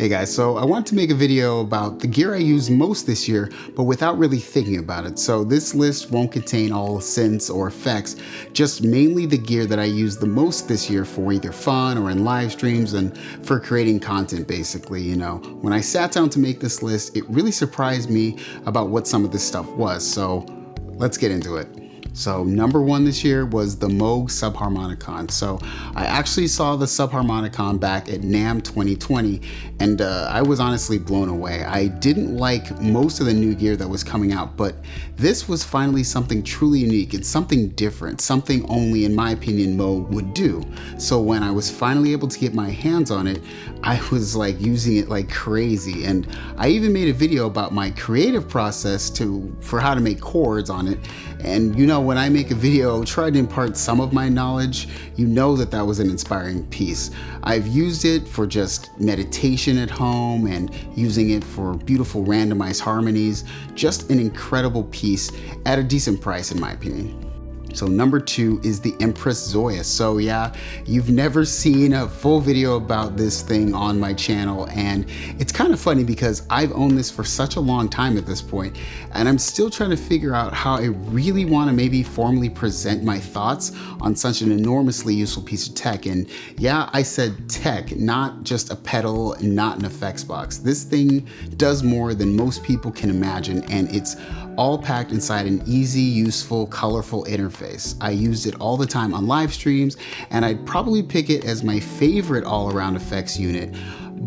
Hey guys, so I want to make a video about the gear I use most this year, but without really thinking about it. So this list won't contain all synths or effects, just mainly the gear that I use the most this year for either fun or in live streams and for creating content basically, you know. When I sat down to make this list, it really surprised me about what some of this stuff was. So let's get into it. So number one this year was the Moog Subharmonicon. So I actually saw the Subharmonicon back at NAMM 2020 and I was honestly blown away. I didn't like most of the new gear that was coming out, but this was finally something truly unique. It's something different, something only in my opinion Moog would do. So when I was finally able to get my hands on it, I was like using it like crazy. And I even made a video about my creative process for how to make chords on it. And you know, when I make a video, try to impart some of my knowledge, you know that that was an inspiring piece. I've used it for just meditation at home and using it for beautiful randomized harmonies. Just an incredible piece at a decent price in my opinion. So number two is the Empress Zoya. So yeah, you've never seen a full video about this thing on my channel, and it's kind of funny because I've owned this for such a long time at this point, and I'm still trying to figure out how I really want to maybe formally present my thoughts on such an enormously useful piece of tech. And yeah, I said tech, not just a pedal, not an effects box. This thing does more than most people can imagine, and it's all packed inside an easy, useful, colorful interface. I used it all the time on live streams, and I'd probably pick it as my favorite all-around effects unit,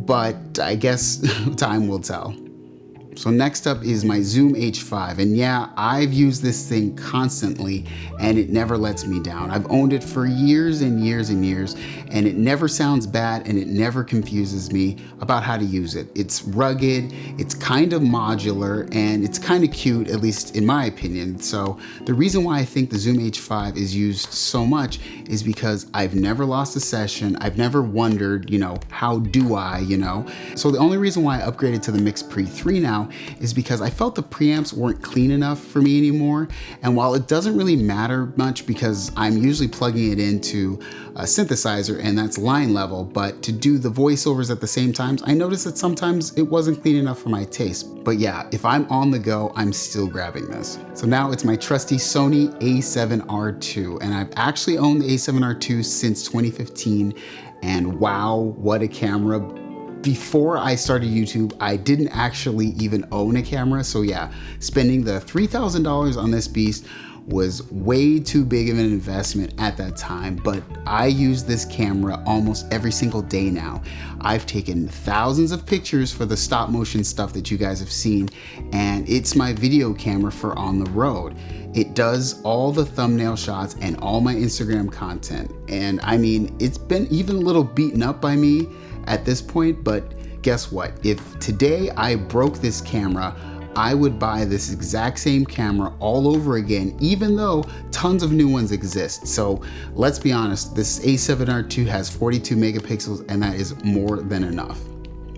but I guess time will tell. So next up is my Zoom H5, and yeah, I've used this thing constantly and it never lets me down. I've owned it for years and years and years, and it never sounds bad and it never confuses me about how to use it. It's rugged, it's kind of modular, and it's kind of cute, at least in my opinion. So the reason why I think the Zoom H5 is used so much is because I've never lost a session. I've never wondered, you know, how do I, you know? So the only reason why I upgraded to the Mix Pre 3 now is because I felt the preamps weren't clean enough for me anymore. And while it doesn't really matter much because I'm usually plugging it into a synthesizer and that's line level, but to do the voiceovers at the same time, I noticed that sometimes it wasn't clean enough for my taste. But yeah, if I'm on the go, I'm still grabbing this. So now it's my trusty Sony a7R II, and I've actually owned the a7R II since 2015, and wow, what a camera. Before I started YouTube, I didn't actually even own a camera. So yeah, spending the $3,000 on this beast was way too big of an investment at that time, but I use this camera almost every single day now. I've taken thousands of pictures for the stop motion stuff that you guys have seen, and it's my video camera for on the road. It does all the thumbnail shots and all my Instagram content. And I mean, it's been even a little beaten up by me at this point, but guess what? If today I broke this camera, I would buy this exact same camera all over again, even though tons of new ones exist. So let's be honest, this a7R II has 42 megapixels, and that is more than enough.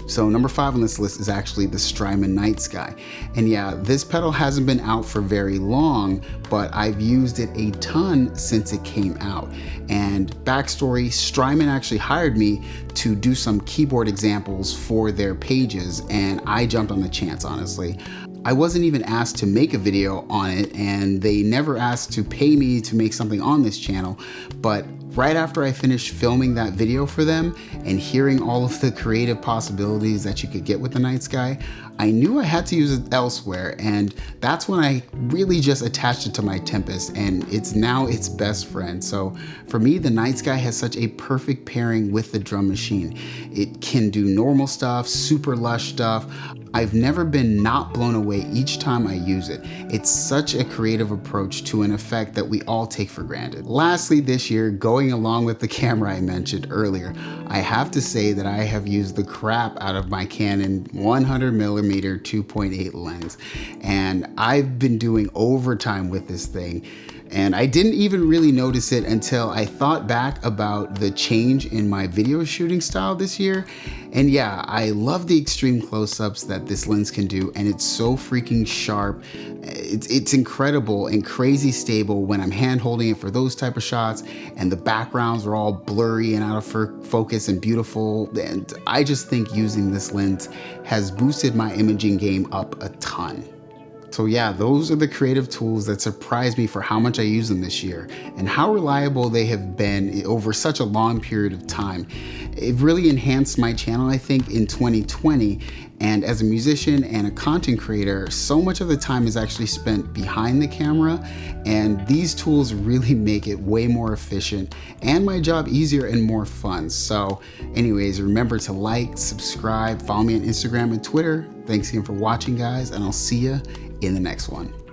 So number 5 on this list is actually the Strymon Night Sky. And yeah, this pedal hasn't been out for very long, but I've used it a ton since it came out. And backstory, Strymon actually hired me to do some keyboard examples for their pages, and I jumped on the chance, honestly. I wasn't even asked to make a video on it, and they never asked to pay me to make something on this channel, but right after I finished filming that video for them and hearing all of the creative possibilities that you could get with the Night Sky, I knew I had to use it elsewhere, and that's when I really just attached it to my Tempest, and it's now its best friend. So for me, the Night Sky has such a perfect pairing with the drum machine. It can do normal stuff, super lush stuff. I've never been not blown away each time I use it. It's such a creative approach to an effect that we all take for granted. Lastly, this year, going along with the camera I mentioned earlier, I have to say that I have used the crap out of my Canon 100mm 2.8 lens, and I've been doing overtime with this thing. And I didn't even really notice it until I thought back about the change in my video shooting style this year. And yeah, I love the extreme close-ups that this lens can do, and it's so freaking sharp. It's incredible and crazy stable when I'm hand holding it for those type of shots, and the backgrounds are all blurry and out of focus and beautiful. And I just think using this lens has boosted my imaging game up a ton. So yeah, those are the creative tools that surprised me for how much I use them this year and how reliable they have been over such a long period of time. It really enhanced my channel, I think, in 2020. And as a musician and a content creator, so much of the time is actually spent behind the camera, and these tools really make it way more efficient and my job easier and more fun. So anyways, remember to like, subscribe, follow me on Instagram and Twitter. Thanks again for watching, guys, and I'll see you in the next one.